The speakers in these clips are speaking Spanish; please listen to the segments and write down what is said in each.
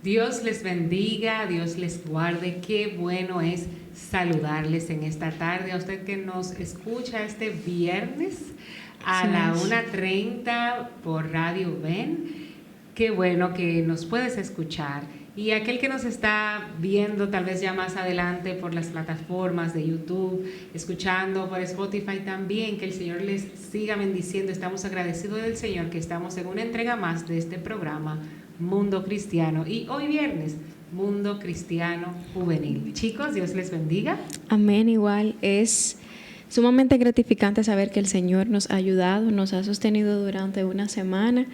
Dios les bendiga, Dios les guarde. Qué bueno es saludarles en esta tarde. A usted que nos escucha este viernes a la 1:30 por Radio Ven. Qué bueno que nos puedes escuchar. Y aquel que nos está viendo tal vez ya más adelante por las plataformas de YouTube, escuchando por Spotify también, que el Señor les siga bendiciendo. Estamos agradecidos del Señor que estamos en una entrega más de este programa Mundo Cristiano. Y hoy viernes, Mundo Cristiano Juvenil. Chicos, Dios les bendiga. Amén. Igual es sumamente gratificante saber que el Señor nos ha ayudado, nos ha sostenido durante una semana.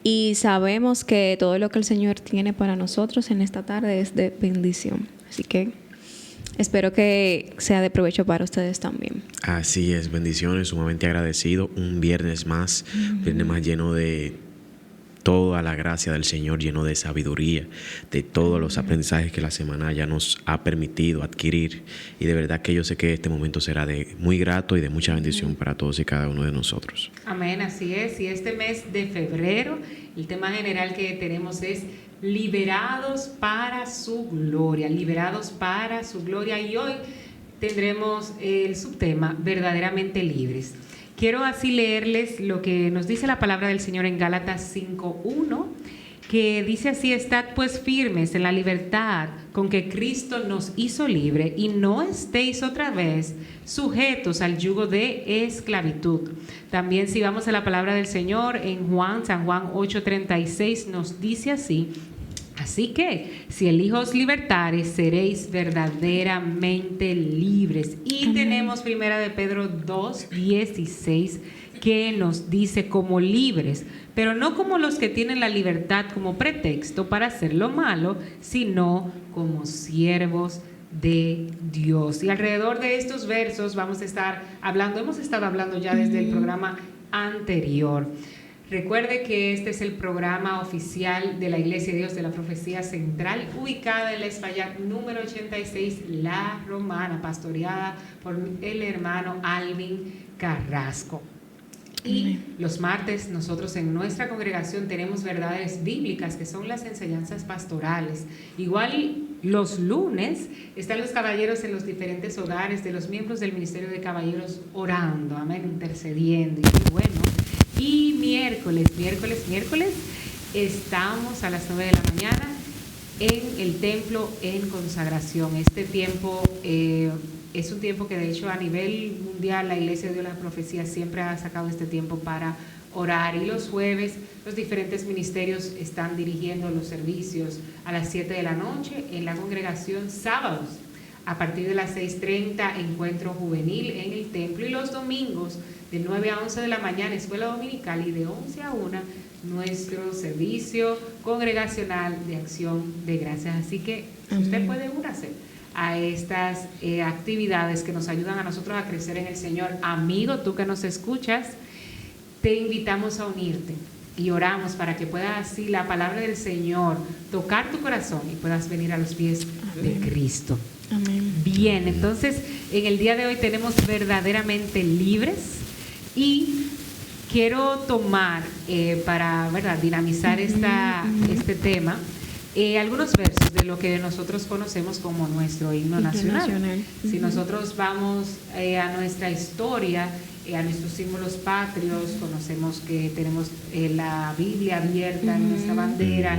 Y sabemos que todo lo que el Señor tiene para nosotros en esta tarde es de bendición. Así que espero que sea de provecho para ustedes también. Así es, bendiciones, sumamente agradecido. Un viernes más, viernes más lleno de toda la gracia del Señor, lleno de sabiduría, de todos los aprendizajes que la semana ya nos ha permitido adquirir. Y de verdad que yo sé que este momento será de muy grato y de mucha bendición para todos y cada uno de nosotros. Amén, así es. Y este mes de febrero, el tema general que tenemos es liberados para su gloria, liberados para su gloria. Y hoy tendremos el subtema verdaderamente libres. Quiero así leerles lo que nos dice la palabra del Señor en Gálatas 5:1, que dice así: estad pues firmes en la libertad con que Cristo nos hizo libre, y no estéis otra vez sujetos al yugo de esclavitud. También si vamos a la palabra del Señor en San Juan 8:36 nos dice así: así que, si el Hijo os libertare, seréis verdaderamente libres. Y tenemos primera de Pedro 2:16, que nos dice: como libres, pero no como los que tienen la libertad como pretexto para hacer lo malo, sino como siervos de Dios. Y alrededor de estos versos vamos a estar hablando, hemos estado hablando ya desde el programa anterior. Recuerde que este es el programa oficial de la Iglesia de Dios de la Profecía Central, ubicada en la Espaillat número 86, La Romana, pastoreada por el hermano Alvin Carrasco. Y los martes nosotros en nuestra congregación tenemos verdades bíblicas, que son las enseñanzas pastorales. Igual los lunes están los caballeros en los diferentes hogares de los miembros del Ministerio de Caballeros orando, amén, intercediendo. Y muy bueno. Y miércoles, estamos a las 9 de la mañana en el templo en consagración. Este tiempo es un tiempo que de hecho a nivel mundial la Iglesia de Dios de la Profecía siempre ha sacado este tiempo para orar. Y los jueves los diferentes ministerios están dirigiendo los servicios a las 7 de la noche en la congregación. Sábados a partir de las 6:30 encuentro juvenil en el templo, y los domingos de 9 a 11 de la mañana escuela dominical, y de 11 a 1 nuestro servicio congregacional de acción de gracias. Así que usted puede unirse a estas actividades que nos ayudan a nosotros a crecer en el Señor. Amigo, tú que nos escuchas, te invitamos a unirte y oramos para que pueda así la palabra del Señor tocar tu corazón y puedas venir a los pies de Cristo. Amén. Bien, entonces en el día de hoy tenemos verdaderamente libres, y quiero tomar para dinamizar este tema algunos versos de lo que nosotros conocemos como nuestro himno nacional. Si nosotros vamos a nuestra historia, a nuestros símbolos patrios, conocemos que tenemos la Biblia abierta en nuestra bandera.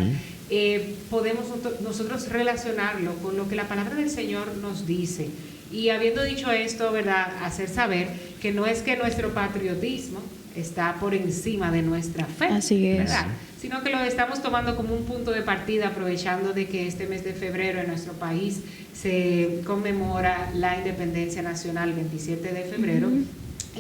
Podemos nosotros relacionarlo con lo que la palabra del Señor nos dice. Y habiendo dicho esto, ¿verdad?, hacer saber que no es que nuestro patriotismo está por encima de nuestra fe. Así es. ¿Verdad? Sino que lo estamos tomando como un punto de partida, aprovechando de que este mes de febrero en nuestro país se conmemora la independencia nacional, 27 de febrero.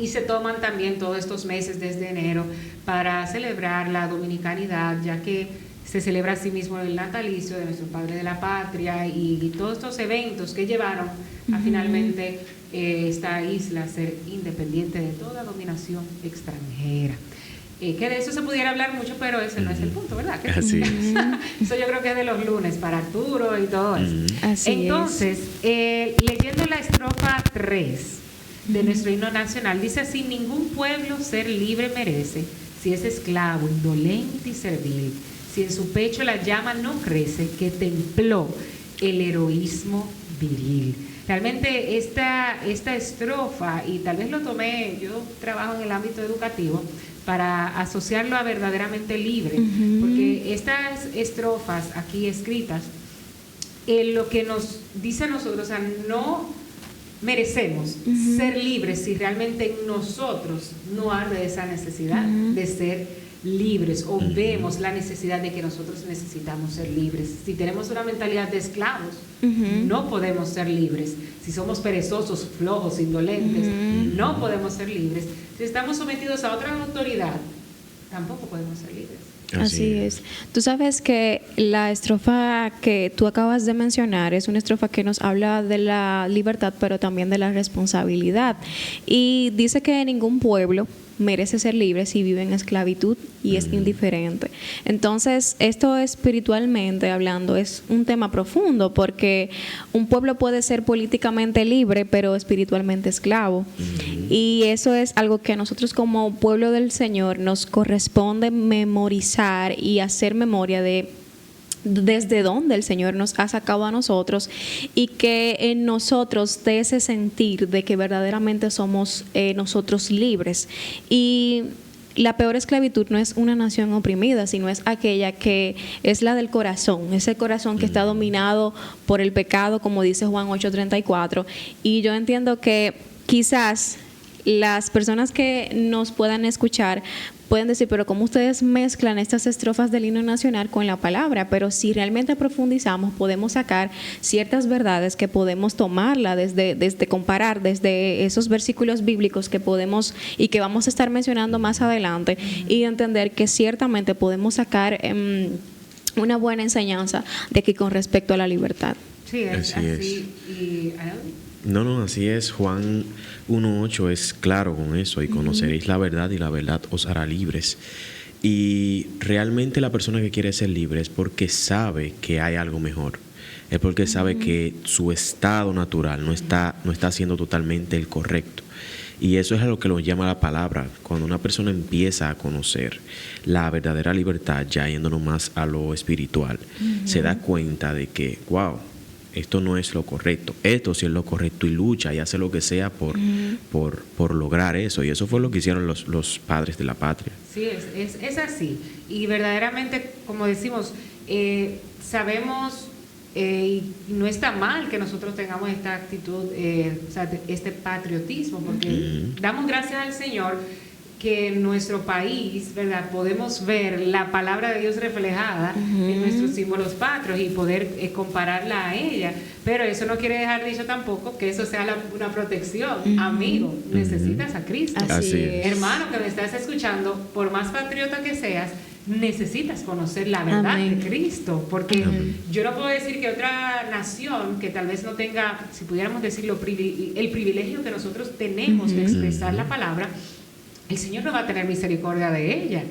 Y se toman también todos estos meses desde enero para celebrar la dominicanidad, ya que se celebra asimismo el natalicio de nuestro Padre de la Patria, y todos estos eventos que llevaron a finalmente esta isla a ser independiente de toda dominación extranjera. Que de eso se pudiera hablar mucho, pero ese no es el punto, ¿verdad? Así es. Eso yo creo que es de los lunes para Arturo y todo eso. Así Entonces, leyendo la estrofa 3 de nuestro himno nacional, dice así: ningún pueblo ser libre merece, si es esclavo, indolente y servil, si en su pecho la llama no crece, que templó el heroísmo viril. Realmente esta estrofa, y tal vez lo tomé, yo trabajo en el ámbito educativo, para asociarlo a verdaderamente libre, porque estas estrofas aquí escritas, lo que nos dice a nosotros, o sea, no merecemos ser libres si realmente en nosotros no arde esa necesidad de ser libres, o vemos la necesidad de que nosotros necesitamos ser libres. Si tenemos una mentalidad de esclavos, no podemos ser libres. Si somos perezosos, flojos, indolentes, no podemos ser libres. Si estamos sometidos a otra autoridad, tampoco podemos ser libres. Así es. Tú sabes que la estrofa que tú acabas de mencionar es una estrofa que nos habla de la libertad, pero también de la responsabilidad. Y dice que ningún pueblo merece ser libre si vive en esclavitud y es indiferente. Entonces, esto espiritualmente hablando es un tema profundo, porque un pueblo puede ser políticamente libre, pero espiritualmente esclavo. Y eso es algo que a nosotros como pueblo del Señor nos corresponde memorizar y hacer memoria de desde dónde el Señor nos ha sacado a nosotros, y que en nosotros de ese sentir de que verdaderamente somos nosotros libres. Y la peor esclavitud no es una nación oprimida, sino es aquella que es la del corazón, ese corazón que está dominado por el pecado, como dice Juan 8:34. Y yo entiendo que quizás las personas que nos puedan escuchar pueden decir, pero ¿cómo ustedes mezclan estas estrofas del himno nacional con la palabra? Pero si realmente profundizamos, podemos sacar ciertas verdades que podemos tomarla desde comparar, desde esos versículos bíblicos que podemos y que vamos a estar mencionando más adelante, y entender que ciertamente podemos sacar una buena enseñanza de aquí con respecto a la libertad. Sí, así. Y, No, así es. Juan 1:8 es claro con eso: y conoceréis la verdad, y la verdad os hará libres. Y realmente la persona que quiere ser libre es porque sabe que hay algo mejor. Es porque sabe que su estado natural no está siendo totalmente el correcto. Y eso es a lo que nos llama la palabra. Cuando una persona empieza a conocer la verdadera libertad, ya yéndonos más a lo espiritual, se da cuenta de que, wow, esto no es lo correcto, esto sí es lo correcto, y lucha y hace lo que sea por lograr eso. Y eso fue lo que hicieron los padres de la patria. Sí, es así. Y verdaderamente, como decimos, sabemos, y no está mal que nosotros tengamos esta actitud, o sea, este patriotismo, porque damos gracias al Señor que en nuestro país, ¿verdad?, podemos ver la palabra de Dios reflejada en nuestros símbolos patrios y poder compararla a ella. Pero eso no quiere dejar dicho tampoco que eso sea una protección. Amigo, necesitas a Cristo. Así es. Hermano que me estás escuchando, por más patriota que seas, necesitas conocer la verdad de Cristo, porque yo no puedo decir que otra nación que tal vez no tenga, si pudiéramos decirlo, el privilegio que nosotros tenemos de expresar la palabra, el Señor no va a tener misericordia de ella.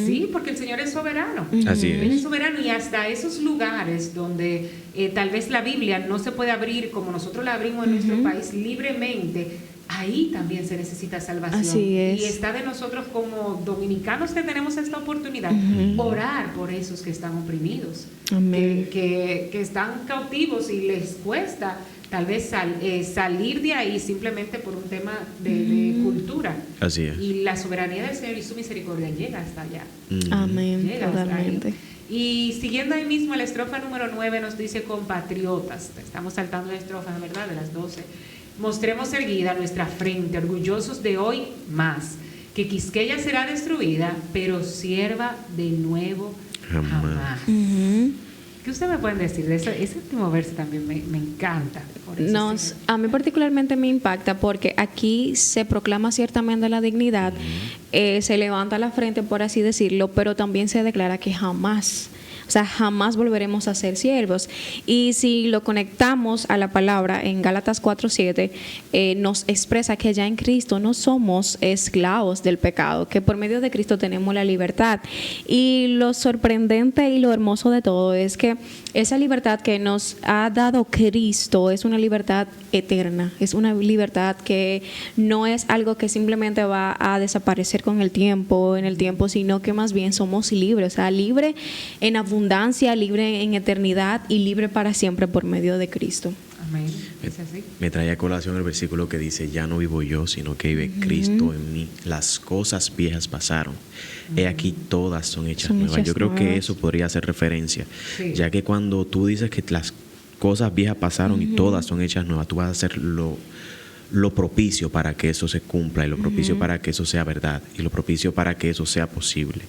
Sí, porque el Señor es soberano. Así es. Él es soberano, y hasta esos lugares donde tal vez la Biblia no se puede abrir como nosotros la abrimos en nuestro país libremente, ahí también se necesita salvación. Así es. Y está de nosotros como dominicanos que tenemos esta oportunidad, orar por esos que están oprimidos, que están cautivos y les cuesta tal vez salir de ahí simplemente por un tema de cultura. Así es. Y la soberanía del Señor y su misericordia llega hasta allá. Amén, Llega hasta totalmente. ahí. Y siguiendo ahí mismo, la estrofa número 9 nos dice: compatriotas, estamos saltando la estrofa, ¿verdad?, de las 12. Mostremos erguida nuestra frente, orgullosos de hoy más, que Quisqueya será destruida, pero sierva de nuevo jamás. ¿Qué ustedes me pueden decir de eso? Ese último verso también me encanta. Por eso A mí particularmente me impacta porque aquí se proclama ciertamente la dignidad, se levanta la frente, por así decirlo, pero también se declara que jamás. O O sea, jamás volveremos a ser siervos. Y si lo conectamos a la palabra en Gálatas 4:7, nos expresa que ya en Cristo no somos esclavos del pecado, que por medio de Cristo tenemos la libertad. Y lo sorprendente y lo hermoso de todo es que esa libertad que nos ha dado Cristo es una libertad eterna, es una libertad que no es algo que simplemente va a desaparecer con el tiempo, sino que más bien somos libres, o sea, libre en abundancia, libre en eternidad y libre para siempre por medio de Cristo. Amén. ¿Es así? Me trae a colación el versículo que dice: ya no vivo yo, sino que vive Cristo en mí. Las cosas viejas pasaron. He aquí todas son hechas nuevas. Yo creo que eso podría hacer referencia, ya que cuando tú dices que las cosas viejas pasaron y todas son hechas nuevas, tú vas a hacer lo propicio para que eso se cumpla, y lo propicio para que eso sea verdad, y lo propicio para que eso sea posible.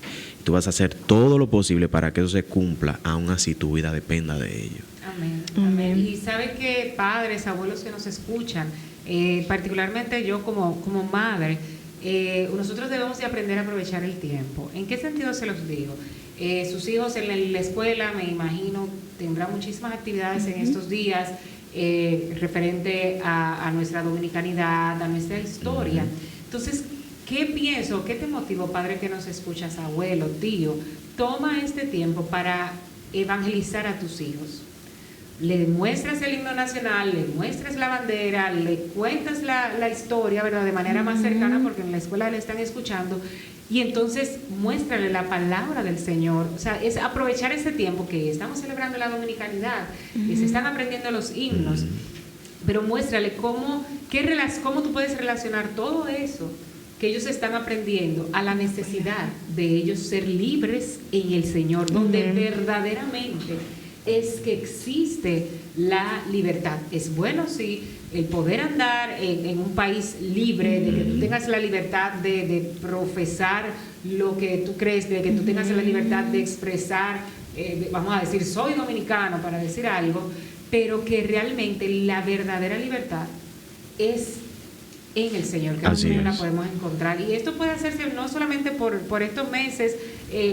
Tú vas a hacer todo lo posible para que eso se cumpla, aún así tu vida dependa de ello. Amén. Amén. Y saben que padres, abuelos que nos escuchan, particularmente yo como madre, nosotros debemos de aprender a aprovechar el tiempo. ¿En qué sentido se los digo? Sus hijos en la escuela, me imagino, tendrán muchísimas actividades en estos días referente a nuestra dominicanidad, a nuestra historia. Entonces, ¿qué pienso? ¿Qué te motivó, padre que nos escuchas, abuelo, tío? Toma este tiempo para evangelizar a tus hijos. Le muestras el himno nacional, le muestras la bandera, le cuentas la historia, ¿verdad? De manera más cercana, porque en la escuela le están escuchando, y entonces muéstrale la palabra del Señor. O sea, es aprovechar ese tiempo que estamos celebrando la dominicanidad, que se están aprendiendo los himnos, pero muéstrale cómo tú puedes relacionar todo eso que ellos están aprendiendo a la necesidad de ellos ser libres en el Señor, donde verdaderamente es que existe la libertad. Es bueno, sí, el poder andar en un país libre, de que tú tengas la libertad de profesar lo que tú crees, de que tú tengas la libertad de expresar, vamos a decir, soy dominicano, para decir algo, pero que realmente la verdadera libertad es en el Señor, que nosotros la podemos encontrar. Y esto puede hacerse no solamente por estos meses,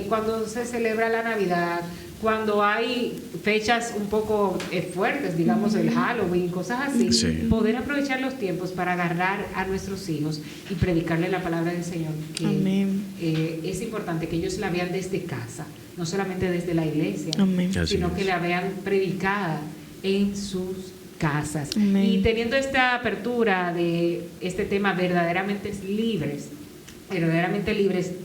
cuando se celebra la Navidad, cuando hay fechas un poco fuertes, digamos el Halloween, cosas así, poder aprovechar los tiempos para agarrar a nuestros hijos y predicarle la palabra del Señor, que es importante que ellos la vean desde casa, no solamente desde la iglesia, sino que la vean predicada en sus casas. Y teniendo esta apertura de este tema verdaderamente libres,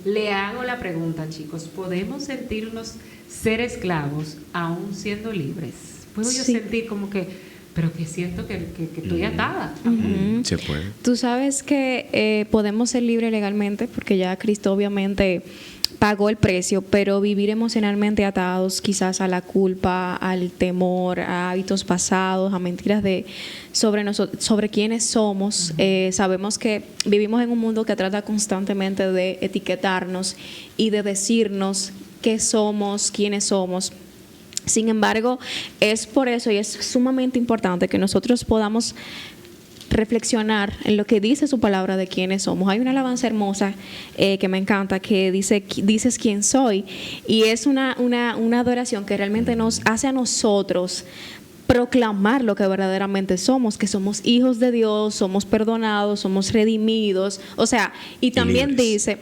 le hago la pregunta, chicos: ¿podemos sentirnos ser esclavos aún siendo libres? ¿Puedo yo sentir como que, pero que siento que estoy atada? Se puede. Tú sabes que podemos ser libres legalmente porque ya Cristo obviamente pagó el precio, pero vivir emocionalmente atados quizás a la culpa, al temor, a hábitos pasados, a mentiras sobre quiénes somos. Sabemos que vivimos en un mundo que trata constantemente de etiquetarnos y de decirnos qué somos, quiénes somos. Sin embargo, es por eso y es sumamente importante que nosotros podamos reflexionar en lo que dice su palabra de quiénes somos. Hay una alabanza hermosa que me encanta, que dices quién soy, y es una adoración que realmente nos hace a nosotros proclamar lo que verdaderamente somos, que somos hijos de Dios, somos perdonados, somos redimidos. O sea, y también dice,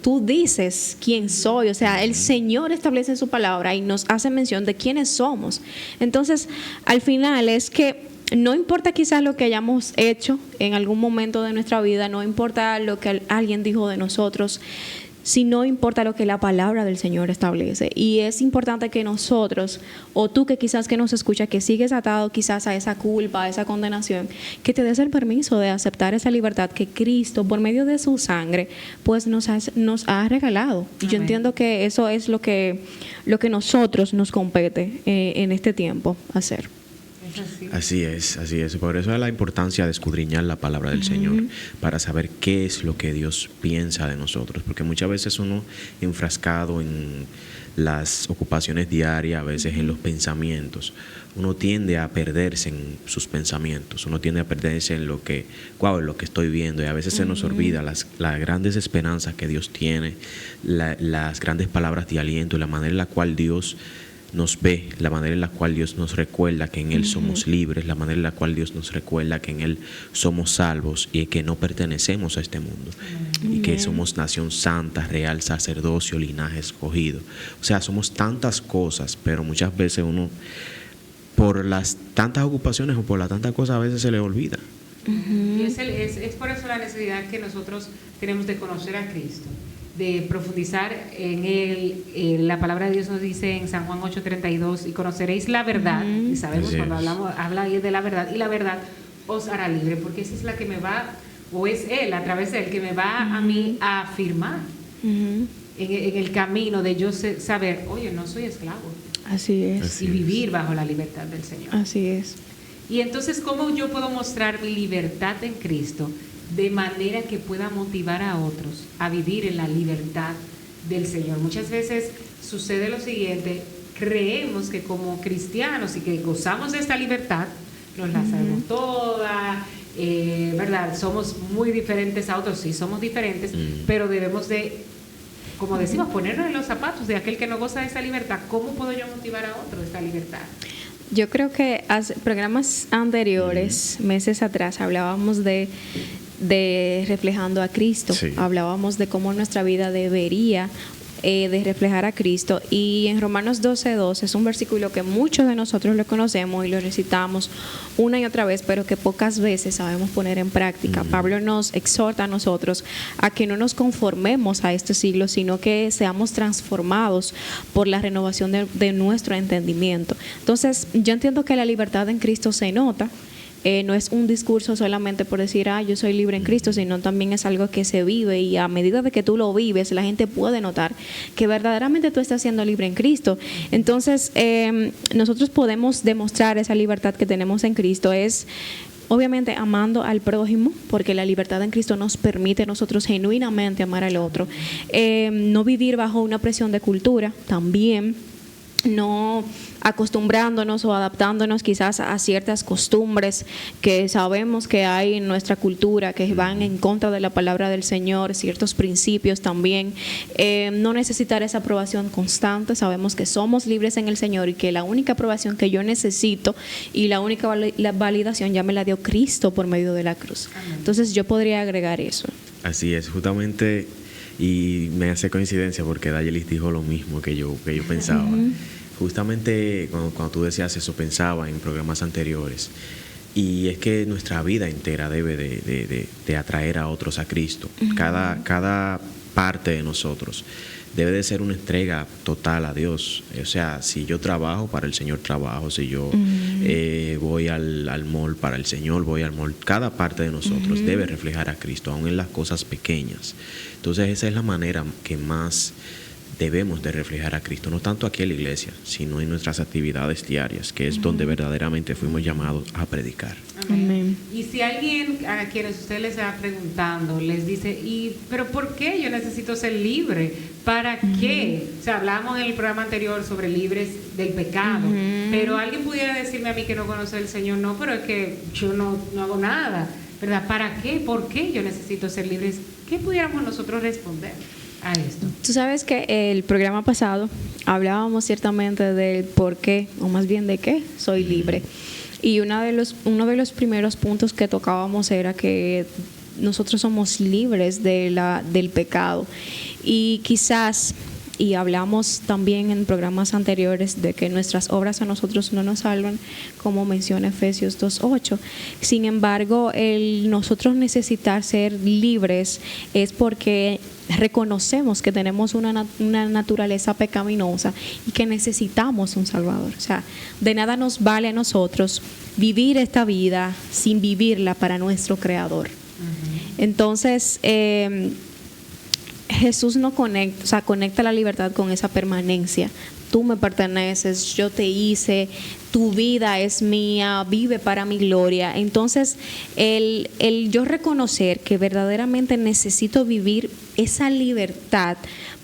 tú dices quién soy. O sea, el Señor establece en su palabra y nos hace mención de quiénes somos. Entonces, al final es que no importa quizás lo que hayamos hecho en algún momento de nuestra vida, no importa lo que alguien dijo de nosotros, sino importa lo que la palabra del Señor establece. Y es importante que nosotros, o tú que quizás que nos escuchas, que sigues atado quizás a esa culpa, a esa condenación, que te des el permiso de aceptar esa libertad que Cristo, por medio de su sangre, pues nos ha regalado. Y yo entiendo que eso es lo que nosotros nos compete en este tiempo hacer. Así es. Por eso es la importancia de escudriñar la palabra del Señor, para saber qué es lo que Dios piensa de nosotros. Porque muchas veces uno enfrascado en las ocupaciones diarias, a veces en los pensamientos, uno tiende a perderse en sus pensamientos, uno tiende a perderse en lo que estoy viendo, y a veces se nos olvida las grandes esperanzas que Dios tiene, las grandes palabras de aliento, la manera en la cual Dios nos ve, la manera en la cual Dios nos recuerda que en Él somos libres, la manera en la cual Dios nos recuerda que en Él somos salvos y que no pertenecemos a este mundo, y que somos nación santa, real sacerdocio, linaje escogido. O sea, somos tantas cosas, pero muchas veces uno, por las tantas ocupaciones o por las tantas cosas, a veces se le olvida. Y es por eso la necesidad que nosotros tenemos de conocer a Cristo, de profundizar en Él. La palabra de Dios nos dice en San Juan 8:32, y conoceréis la verdad, y sabemos cuando habla ahí de la verdad, y la verdad os hará libre, porque esa es la que me va, o es Él, a través de Él, que me va a mí a afirmar en el camino de yo saber, oye, no soy esclavo. Así es. Y vivir bajo la libertad del Señor. Así es. Y entonces, ¿cómo yo puedo mostrar mi libertad en Cristo de manera que pueda motivar a otros a vivir en la libertad del Señor? Muchas veces sucede lo siguiente: creemos que como cristianos y que gozamos de esta libertad, nos la sabemos toda, ¿verdad? Somos muy diferentes a otros, sí somos diferentes, pero debemos de, como decimos, ponernos en los zapatos de aquel que no goza de esa libertad. ¿Cómo puedo yo motivar a otro de esta libertad? Yo creo que programas anteriores, meses atrás, hablábamos de reflejando a Cristo. Sí. Hablábamos de cómo nuestra vida debería de reflejar a Cristo, y en Romanos 12:2 es un versículo que muchos de nosotros lo conocemos y lo recitamos una y otra vez, pero que pocas veces sabemos poner en práctica. Pablo nos exhorta a nosotros a que no nos conformemos a este siglo, sino que seamos transformados por la renovación de nuestro entendimiento. Entonces, yo entiendo que la libertad en Cristo se nota. No es un discurso solamente por decir, yo soy libre en Cristo, sino también es algo que se vive, y a medida de que tú lo vives, la gente puede notar que verdaderamente tú estás siendo libre en Cristo. Entonces, nosotros podemos demostrar esa libertad que tenemos en Cristo, es obviamente amando al prójimo, porque la libertad en Cristo nos permite a nosotros genuinamente amar al otro. No vivir bajo una presión de cultura, también no acostumbrándonos o adaptándonos quizás a ciertas costumbres que sabemos que hay en nuestra cultura, que van en contra de la palabra del Señor, ciertos principios también. No necesitar esa aprobación constante. Sabemos que somos libres en el Señor y que la única aprobación que yo necesito y la única validación ya me la dio Cristo por medio de la cruz. Entonces yo podría agregar eso. Así es, justamente, y me hace coincidencia porque Dayelis dijo lo mismo que yo pensaba. Justamente cuando tú decías eso, pensaba en programas anteriores, y es que nuestra vida entera debe de atraer a otros a Cristo. Cada parte de nosotros debe de ser una entrega total a Dios. O sea, si yo trabajo, para el Señor trabajo; si yo voy al mall, para el Señor voy al mall. Cada parte de nosotros debe reflejar a Cristo, aun en las cosas pequeñas. Entonces esa es la manera que más debemos de reflejar a Cristo, no tanto aquí en la iglesia, sino en nuestras actividades diarias, que es donde verdaderamente fuimos llamados a predicar. Amén. Y si alguien a quienes usted les está preguntando les dice, pero ¿por qué yo necesito ser libre? ¿Para qué? O sea, hablamos en el programa anterior sobre libres del pecado, pero alguien pudiera decirme a mí que no conoce al Señor, no, pero es que yo no hago nada, ¿verdad? ¿Para qué? ¿Por qué yo necesito ser libre? ¿Qué pudiéramos nosotros responder a esto? Tú sabes que el programa pasado hablábamos ciertamente del por qué, o más bien de qué soy libre. Y uno de los primeros puntos que tocábamos era que nosotros somos libres del pecado. Y quizás, y hablamos también en programas anteriores de que nuestras obras a nosotros no nos salvan, como menciona Efesios 2:8. Sin embargo, nosotros necesitar ser libres es porque reconocemos que tenemos una naturaleza pecaminosa y que necesitamos un Salvador. O sea, de nada nos vale a nosotros vivir esta vida sin vivirla para nuestro Creador. Entonces, Jesús nos conecta la libertad con esa permanencia tú me perteneces, yo te hice, tu vida es mía, vive para mi gloria. Entonces, el yo reconocer que verdaderamente necesito vivir esa libertad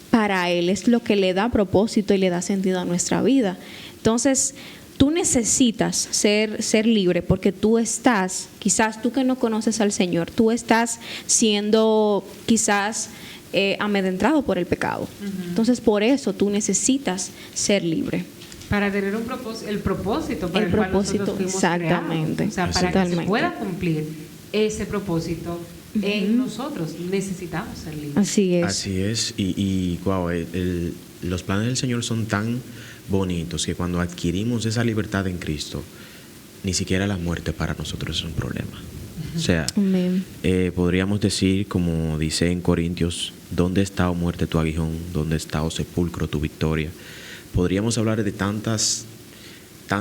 para Él es lo que le da propósito y le da sentido a nuestra vida. Entonces, tú necesitas ser libre porque tú estás, quizás tú que no conoces al Señor, tú estás siendo quizás amedrentado por el pecado. Entonces, por eso tú necesitas ser libre. Para tener el propósito para el cual nosotros fuimos exactamente. creados. O sea, para que se pueda cumplir ese propósito en nosotros, necesitamos ser libres. Así es. Así es. Y wow, los planes del Señor son tan bonitos que cuando adquirimos esa libertad en Cristo, ni siquiera la muerte para nosotros es un problema. O sea, podríamos decir, como dice en Corintios, ¿dónde está, oh muerte, tu aguijón? ¿Dónde está, oh sepulcro, tu victoria? Podríamos hablar de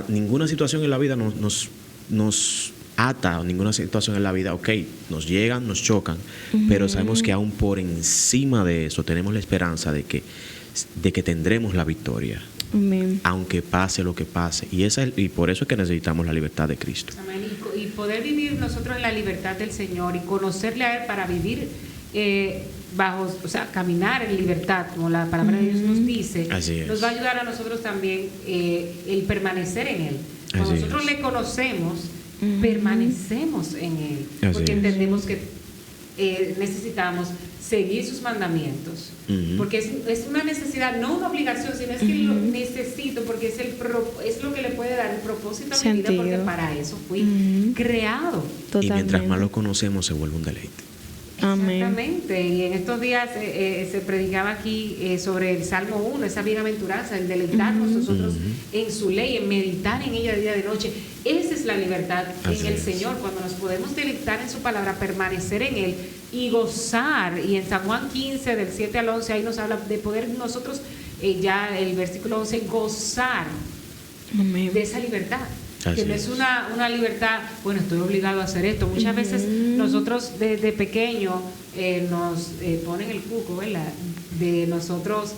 ninguna situación en la vida nos ata, o ninguna situación en la vida, nos llegan, nos chocan, pero sabemos que aún por encima de eso tenemos la esperanza de que tendremos la victoria. Amén. Aunque pase lo que pase. Y por eso es que necesitamos la libertad de Cristo. Amén. Y poder vivir nosotros en la libertad del Señor y conocerle a Él para vivir caminar en libertad, como la palabra de Dios nos dice, nos va a ayudar a nosotros también el permanecer en Él. Cuando nosotros le conocemos, permanecemos en Él, porque entendemos que necesitamos seguir sus mandamientos, porque es una necesidad, no una obligación, sino es que lo necesito, porque es lo que le puede dar el propósito a mi vida, porque para eso fui creado. Totalmente. Y mientras más lo conocemos, se vuelve un deleite. Exactamente. Amén. Y en estos días se predicaba aquí sobre el Salmo 1, esa bienaventuranza, el deleitarnos nosotros en su ley, en meditar en ella de día y de noche. Esa es la libertad en el Señor, cuando nos podemos deleitar en su palabra, permanecer en Él y gozar. Y en San Juan 15, del 7 al 11, ahí nos habla de poder nosotros, ya el versículo 11, gozar de esa libertad. Que no es una libertad, bueno, estoy obligado a hacer esto. Muchas veces nosotros desde pequeño nos ponen el cuco, ¿verdad? De nosotros,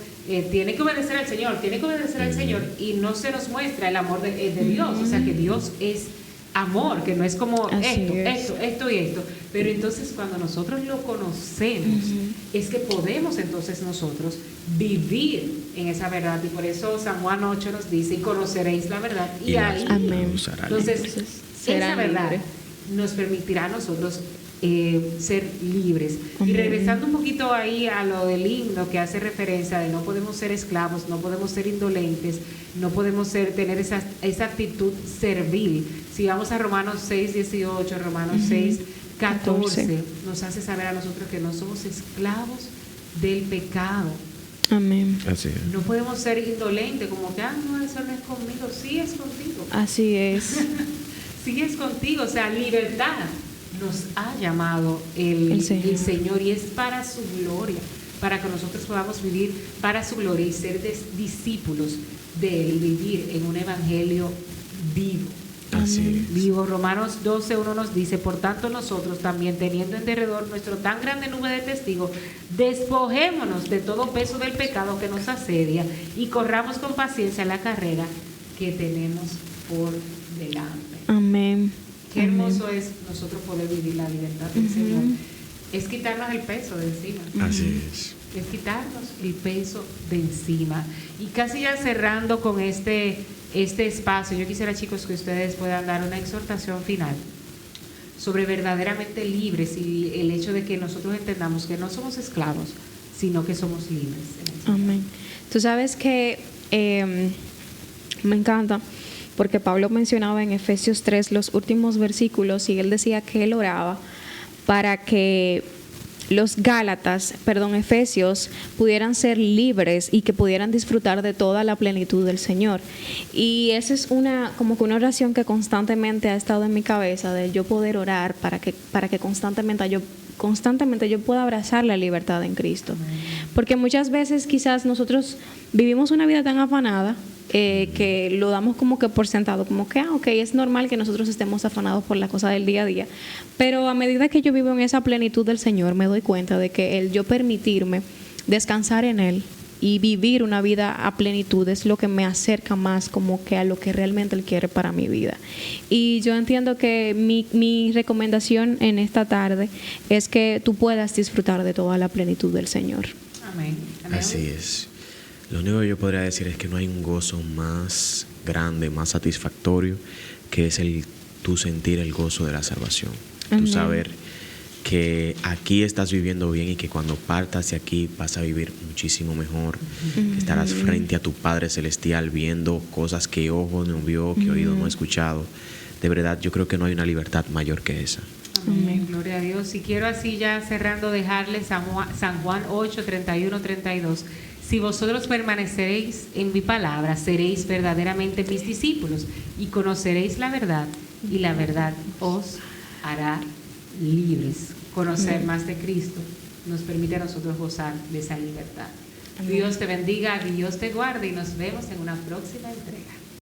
tiene que obedecer al Señor, y no se nos muestra el amor de Dios. O sea, que Dios es amor, que no es como esto y esto. Pero entonces cuando nosotros lo conocemos, es que podemos entonces nosotros vivir en esa verdad. Y por eso San Juan 8 nos dice, y conoceréis la verdad. Y ahí, entonces, esa verdad nos permitirá a nosotros ser libres. Y regresando un poquito ahí a lo del himno que hace referencia de no podemos ser esclavos, no podemos ser indolentes, no podemos tener esa actitud servil. Si vamos a Romanos 6:18, Romanos 6:14, nos hace saber a nosotros que no somos esclavos del pecado. Amén. Así es. No podemos ser indolentes, como que, no, eso no es conmigo. Sí es contigo. Así es. Sí es contigo, o sea, libertad nos ha llamado el Señor, y es para su gloria, para que nosotros podamos vivir para su gloria y ser discípulos de Él y vivir en un evangelio vivo. Vivo. Romanos 12:1 nos dice, por tanto nosotros también, teniendo en derredor nuestro tan grande nube de testigos, despojémonos de todo peso del pecado que nos asedia y corramos con paciencia la carrera que tenemos por delante. Amén. Qué hermoso es nosotros poder vivir la libertad del Señor. Es quitarnos el peso de encima. Así es. Es quitarnos el peso de encima. Y casi ya cerrando con este espacio, yo quisiera, chicos, que ustedes puedan dar una exhortación final sobre verdaderamente libres, y el hecho de que nosotros entendamos que no somos esclavos, sino que somos libres. Amén. Tú sabes que me encanta, porque Pablo mencionaba en Efesios 3 los últimos versículos, y él decía que él oraba para que los Efesios pudieran ser libres y que pudieran disfrutar de toda la plenitud del Señor. Y esa es como que una oración que constantemente ha estado en mi cabeza, de yo poder orar para que constantemente yo pueda abrazar la libertad en Cristo. Porque muchas veces quizás nosotros vivimos una vida tan afanada que lo damos como que por sentado, como que es normal que nosotros estemos afanados por la cosa del día a día, pero a medida que yo vivo en esa plenitud del Señor, me doy cuenta de que el yo permitirme descansar en Él y vivir una vida a plenitud es lo que me acerca más como que a lo que realmente Él quiere para mi vida. Y yo entiendo que mi recomendación en esta tarde es que tú puedas disfrutar de toda la plenitud del Señor. Amén. Amén. Así es. Lo único que yo podría decir es que no hay un gozo más grande, más satisfactorio, que es el tú sentir el gozo de la salvación. Tú saber que aquí estás viviendo bien y que cuando partas de aquí vas a vivir muchísimo mejor, que estarás frente a tu Padre Celestial viendo cosas que ojo no vio, que oído no ha escuchado. De verdad, yo creo que no hay una libertad mayor que esa. Amén, gloria a Dios. Y quiero así ya cerrando dejarles San Juan 8, 31, 32. Si vosotros permaneceréis en mi palabra, seréis verdaderamente mis discípulos y conoceréis la verdad, y la verdad os hará libres. Conocer más de Cristo nos permite a nosotros gozar de esa libertad. Dios te bendiga, Dios te guarde y nos vemos en una próxima entrega.